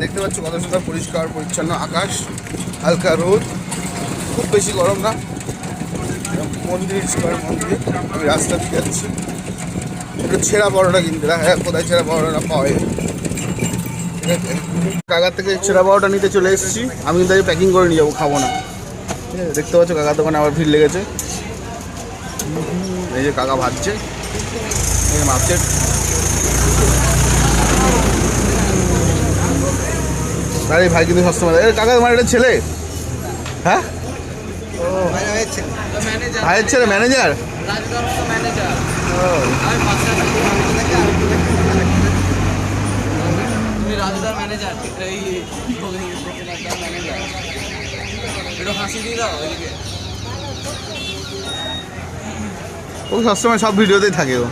দেখতে পাচ্ছ কত সুন্দর পরিষ্কার পরিচ্ছন্ন আকাশ, হালকা রোদ, খুব বেশি গরম না। মন্দির মন্দির, আমি রাস্তা দিয়ে যাচ্ছি। একটু ছেঁড়া বড়োটা কিনতে, হ্যাঁ কোথায় ছেঁড়া বড়োটা পাওয়া যায়। ঠিক আছে, কাকার থেকে ছেঁড়া বড়োটা নিতে চলে এসেছি। আমি কিন্তু প্যাকিং করে নিয়ে যাবো, খাবো না। ঠিক আছে, দেখতে পাচ্ছ কাকার দোকানে আবার ভিড় লেগেছে। এই যে কাকা ভাজছে, মাছের আরে ভাই কিন্তু সবসময় কাকা তোমার একটা ছেলে, হ্যাঁ ভাইয়ের ছেলে ম্যানেজার। ও সবসময় সব ভিডিওতেই থাকে, ও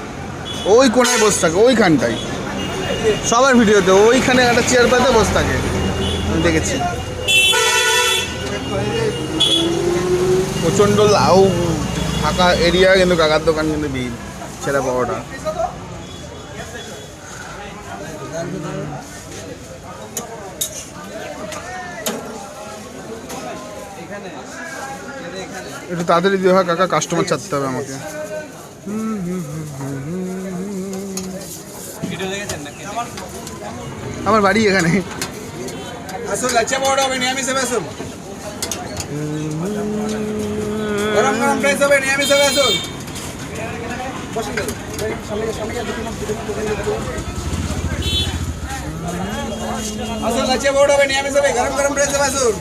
ওই কোনায় বসে থাকে, ওইখানটায় সবার ভিডিওতে ওইখানে একটা চেয়ার পাতে বসে থাকে, আমি দেখেছি। প্রচণ্ড লাউ ফাঁকা এরিয়া, কিন্তু কাকার দোকান কিন্তু ভিড়, ছেঁড়া পাওয়াটা। একটু তাড়াতাড়ি দিয়ে হয় কাকা, কাস্টমার ছাড়তে হবে আমাকে। আমার বাড়ি এখানে। আসুন লাচ্ছা পাউডার হবে, নিরামিষ হবে। আসুন গরম গরম প্রাইস হবে, নিরামিষ হবে। আসুন আসুন লাচ্ছা পাউডার হবে, নিরামিষ হবে, গরম গরম প্রাইস হবে। আসুন